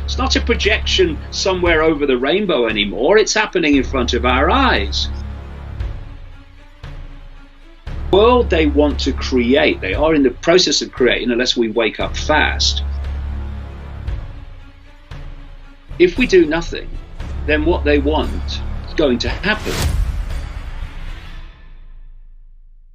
It's not a projection somewhere over the rainbow anymore. It's happening in front of our eyes. The world they want to create, they are in the process of creating, unless we wake up fast. If we do nothing, then what they want is going to happen.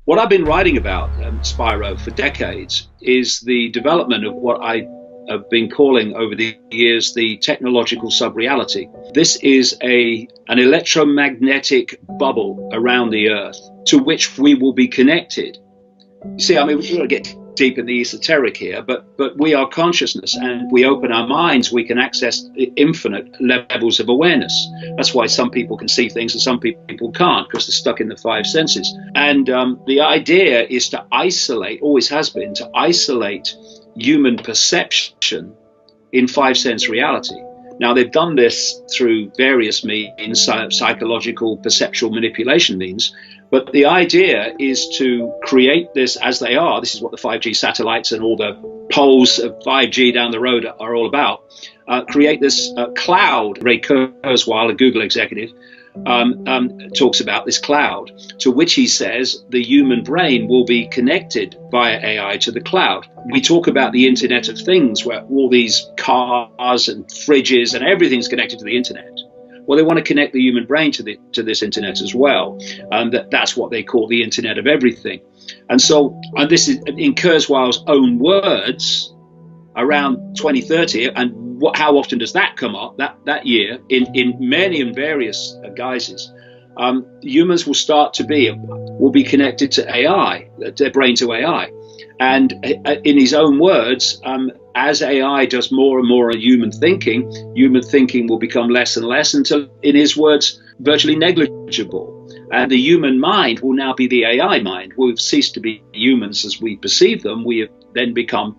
What I've been writing about, Spyro, for decades is the development of what I have been calling over the years the technological sub-reality. This is an electromagnetic bubble around the Earth to which we will be connected. You see, I mean, we're going to get deep in the esoteric here, but we are consciousness, and we open our minds, we can access infinite levels of awareness. That's why some people can see things and some people can't, because they're stuck in the five senses. And the idea is to isolate, always has been, to isolate human perception in five sense reality. Now, they've done this through various means, psychological, perceptual manipulation means, but the idea is to create this as they are. This is what the 5G satellites and all the poles of 5G down the road are all about. Create this cloud. Ray Kurzweil, a Google executive, talks about this cloud, to which he says the human brain will be connected via AI to the cloud. We talk about the Internet of Things, where all these cars and fridges and everything's connected to the Internet. Well, they want to connect the human brain to this Internet as well. That's what they call the Internet of Everything. And so, and this is in Kurzweil's own words, around 2030, and how often does that come up that year in many and various guises? Humans will be connected to AI, their brain to AI. And in his own words, as AI does more and more human thinking will become less and less until, in his words, virtually negligible. And the human mind will now be the AI mind. We've ceased to be humans as we perceive them. We have then become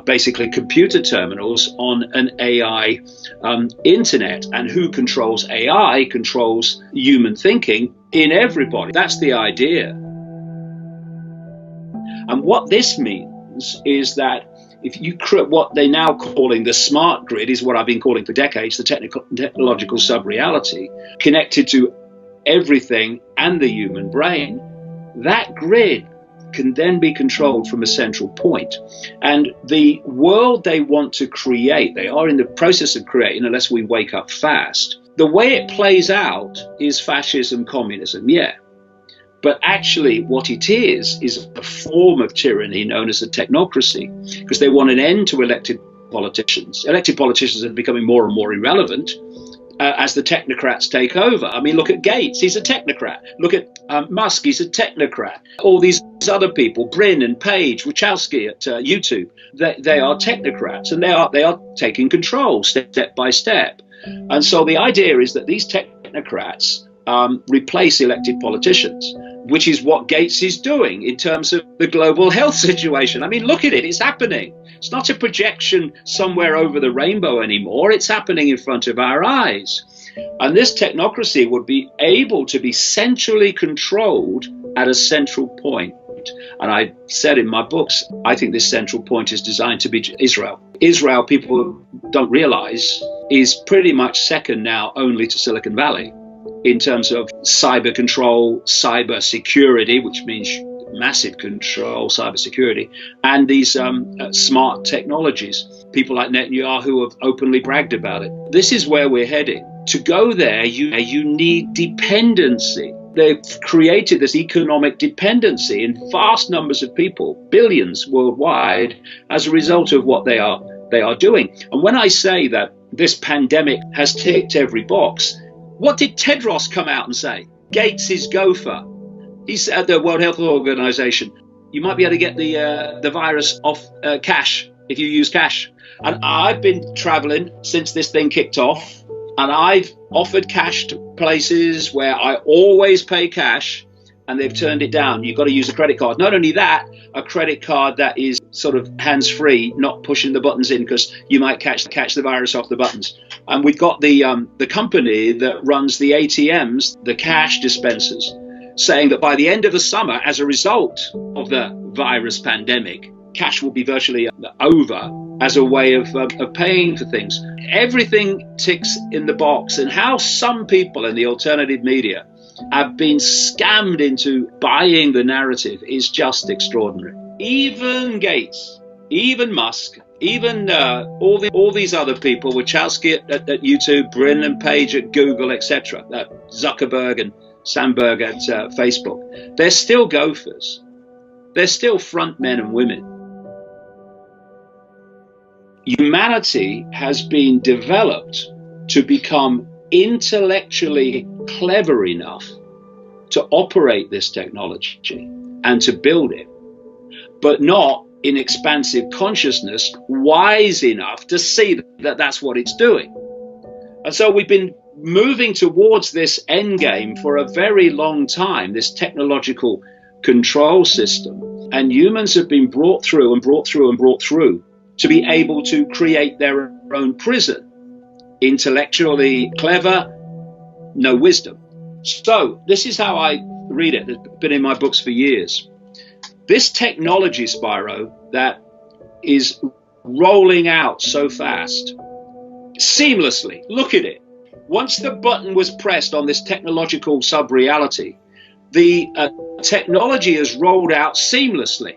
basically computer terminals on an AI internet. And who controls AI controls human thinking in everybody. That's the idea. And what this means is that if you create what they're now calling the smart grid, is what I've been calling for decades, the technological sub-reality, connected to everything and the human brain, that grid can then be controlled from a central point. And the world they want to create, they are in the process of creating, unless we wake up fast. The way it plays out is fascism, communism, yeah. But actually what it is a form of tyranny known as a technocracy, because they want an end to elected politicians. Elected politicians are becoming more and more irrelevant as the technocrats take over. I mean, look at Gates, he's a technocrat. Look at Musk, he's a technocrat. All these other people, Brin and Page, Wachowski at YouTube, they are technocrats, and they are taking control step by step. And so the idea is that these technocrats replace elected politicians, which is what Gates is doing in terms of the global health situation. I mean, look at it, it's happening. It's not a projection somewhere over the rainbow anymore. It's happening in front of our eyes. And this technocracy would be able to be centrally controlled at a central point. And I said in my books, I think this central point is designed to be Israel. Israel, people don't realize, is pretty much second now only to Silicon Valley in terms of cyber control, cyber security, which means massive control, cyber security, and these smart technologies. People like Netanyahu have openly bragged about it. This is where we're heading. To go there, you need dependency. They've created this economic dependency in vast numbers of people, billions worldwide, as a result of what they are doing. And when I say that this pandemic has ticked every box, what did Tedros come out and say? Gates' gopher. He said at the World Health Organization, you might be able to get the virus off cash if you use cash. And I've been traveling since this thing kicked off, and I've offered cash to places where I always pay cash, and they've turned it down. You've got to use a credit card. Not only that, a credit card that is sort of hands-free, not pushing the buttons in, because you might catch the virus off the buttons. And we've got the company that runs the ATMs, the cash dispensers, saying that by the end of the summer, as a result of the virus pandemic, cash will be virtually over as a way of paying for things. Everything ticks in the box, and how some people in the alternative media have been scammed into buying the narrative is just extraordinary. Even Gates, even Musk, even all these other people, Wachowski at YouTube, Brin and Page at Google, etc., Zuckerberg and Sandberg at Facebook, they're still gophers. They're still front men and women. Humanity has been developed to become intellectually clever enough to operate this technology and to build it, but not in expansive consciousness wise enough to see that that's what it's doing. And so we've been moving towards this end game for a very long time, this technological control system, and humans have been brought through to be able to create their own prison. Intellectually clever, no wisdom. So this is how I read it. It's been in my books for years. This technology, Spyro, that is rolling out so fast, seamlessly, look at it. Once the button was pressed on this technological sub-reality, the technology has rolled out seamlessly.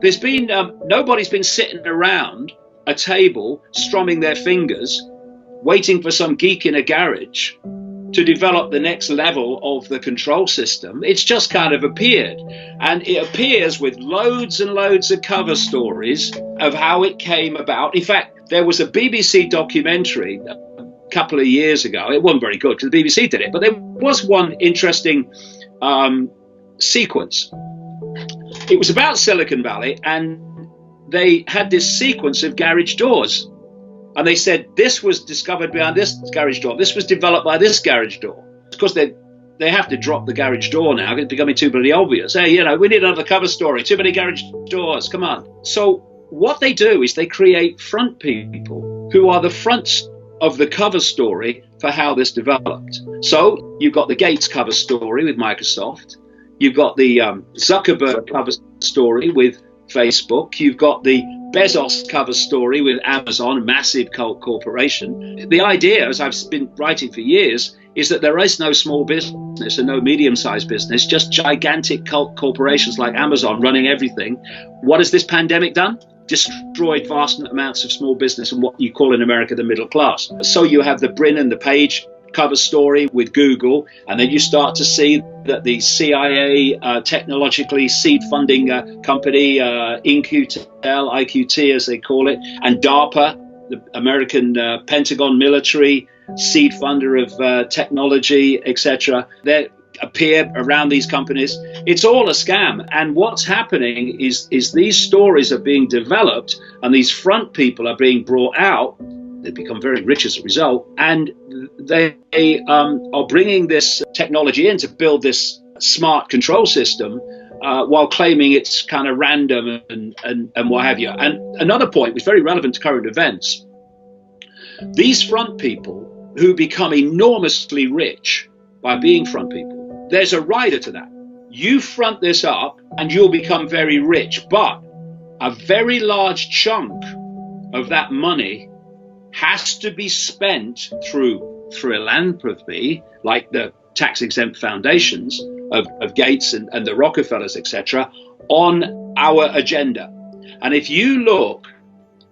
There's been nobody's been sitting around a table strumming their fingers waiting for some geek in a garage to develop the next level of the control system. It's just kind of appeared, and it appears with loads and loads of cover stories of how it came about. In fact, there was a BBC documentary a couple of years ago. It wasn't very good because the BBC did it, but there was one interesting sequence. It was about Silicon Valley, and they had this sequence of garage doors. And they said this was discovered behind this garage door. This was developed by this garage door. Of course, they have to drop the garage door now. It's becoming too bloody obvious. Hey, you know, we need another cover story. Too many garage doors. Come on. So what they do is they create front people who are the fronts of the cover story for how this developed. So you've got the Gates cover story with Microsoft. You've got the Zuckerberg cover story with Facebook. You've got the Bezos cover story with Amazon, a massive cult corporation. The idea, as I've been writing for years, is that there is no small business and no medium-sized business, just gigantic cult corporations like Amazon running everything. What has this pandemic done? Destroyed vast amounts of small business and what you call in America the middle class. So you have the Brin and the Page cover story with Google, and then you start to see that the CIA technologically seed funding company, icke as they call it, and DARPA, the American Pentagon military seed funder of technology, etc. They appear around these companies. It's all a scam. And what's happening is these stories are being developed, and these front people are being brought out. They become very rich as a result, and they are bringing this technology in to build this smart control system while claiming it's kind of random and what have you. And another point, which is very relevant to current events, these front people who become enormously rich by being front people, there's a rider to that. You front this up and you'll become very rich, but a very large chunk of that money has to be spent through philanthropy, like the tax-exempt foundations of Gates and the Rockefellers, etc., on our agenda. And if you look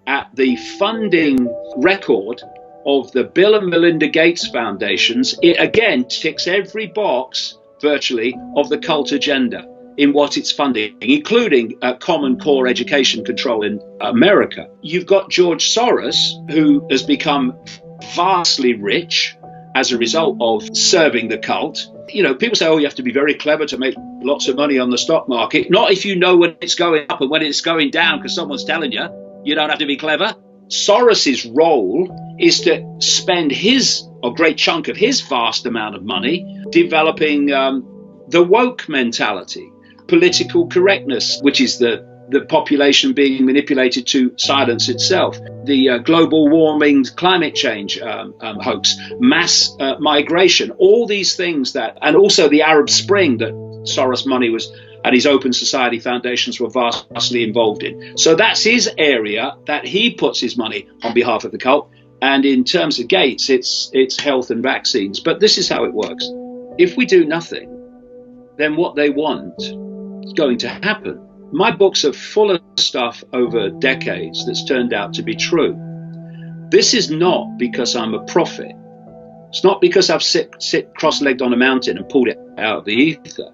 at the funding record of the Bill and Melinda Gates foundations, it again ticks every box virtually of the cult agenda in what it's funding, including Common Core education control in America. You've got George Soros, who has become vastly rich as a result of serving the cult. You know, people say, oh, you have to be very clever to make lots of money on the stock market. Not if you know when it's going up and when it's going down because someone's telling you. You don't have to be clever. Soros's role is to spend a great chunk of his vast amount of money developing the woke mentality, political correctness, which is the population being manipulated to silence itself, the global warming, climate change hoax, mass migration, all these things and also the Arab Spring that Soros money was and his Open Society foundations were vastly involved in. So that's his area that he puts his money on behalf of the cult. And in terms of Gates, it's health and vaccines. But this is how it works. If we do nothing, then what they want is going to happen. My books are full of stuff over decades that's turned out to be true. This is not because I'm a prophet. It's not because I've sit cross-legged on a mountain and pulled it out of the ether.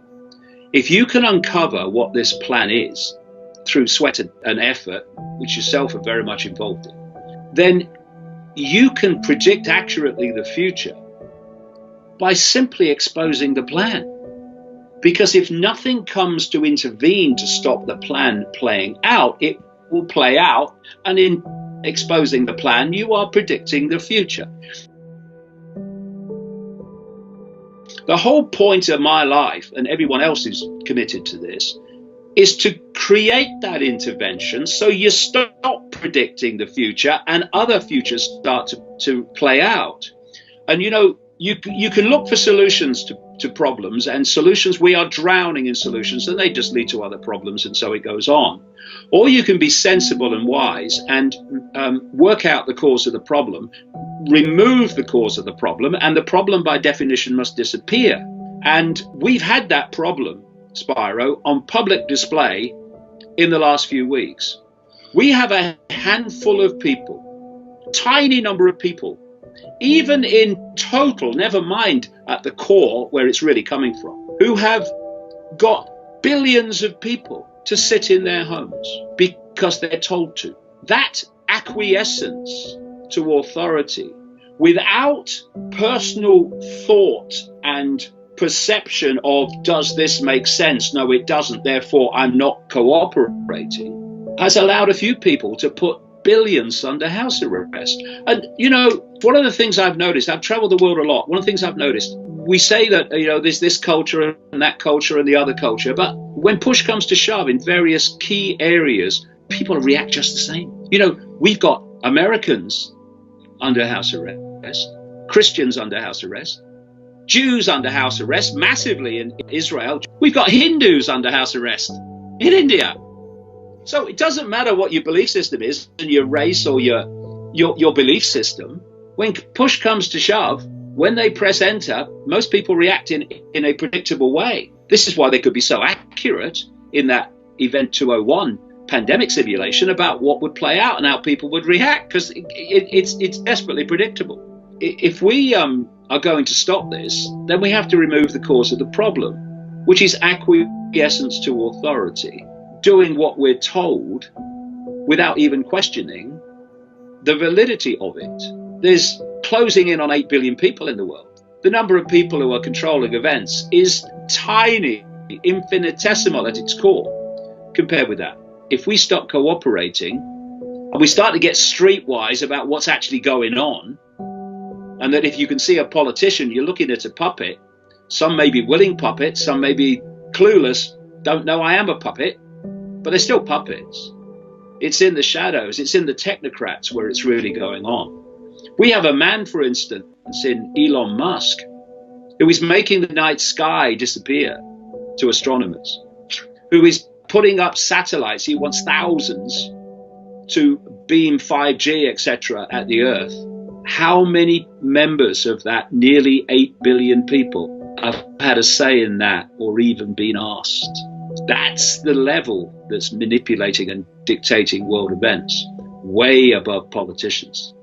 If you can uncover what this plan is through sweat and effort, which yourself are very much involved in, then you can predict accurately the future by simply exposing the plan. Because if nothing comes to intervene to stop the plan playing out, it will play out. And in exposing the plan, you are predicting the future. The whole point of my life, and everyone else who's committed to this, is to create that intervention so you stop predicting the future and other futures start to play out. And you know, you can look for solutions to problems, and solutions, we are drowning in solutions, and they just lead to other problems, and so it goes on. Or you can be sensible and wise and work out the cause of the problem, remove the cause of the problem, and the problem by definition must disappear. And we've had that problem, Spyro, on public display in the last few weeks. We have a handful of people, tiny number of people, even in total, never mind at the core where it's really coming from, who have got billions of people to sit in their homes because they're told to. That acquiescence to authority without personal thought and perception of, does this make sense? No, it doesn't, therefore I'm not cooperating, has allowed a few people to put billions under house arrest. And, you know, one of the things I've noticed, I've traveled the world a lot, one of the things I've noticed, we say that, you know, there's this culture and that culture and the other culture, but when push comes to shove in various key areas, people react just the same. You know, we've got Americans under house arrest, Christians under house arrest, Jews under house arrest massively in Israel. We've got Hindus under house arrest in India. So it doesn't matter what your belief system is and your race or your belief system. When push comes to shove, when they press enter, most people react in a predictable way. This is why they could be so accurate in that Event 201 pandemic simulation about what would play out and how people would react, because it's desperately predictable. If we are going to stop this, then we have to remove the cause of the problem, which is acquiescence to authority, doing what we're told without even questioning the validity of it. There's closing in on 8 billion people in the world. The number of people who are controlling events is tiny, infinitesimal at its core compared with that. If we stop cooperating and we start to get streetwise about what's actually going on, and that if you can see a politician, you're looking at a puppet. Some may be willing puppets, some may be clueless, don't know I am a puppet, but they're still puppets. It's in the shadows, it's in the technocrats where it's really going on. We have a man, for instance, in Elon Musk, who is making the night sky disappear to astronomers, who is putting up satellites. He wants thousands to beam 5G, etc., at the Earth. How many members of that nearly 8 billion people have had a say in that or even been asked? That's the level that's manipulating and dictating world events, way above politicians.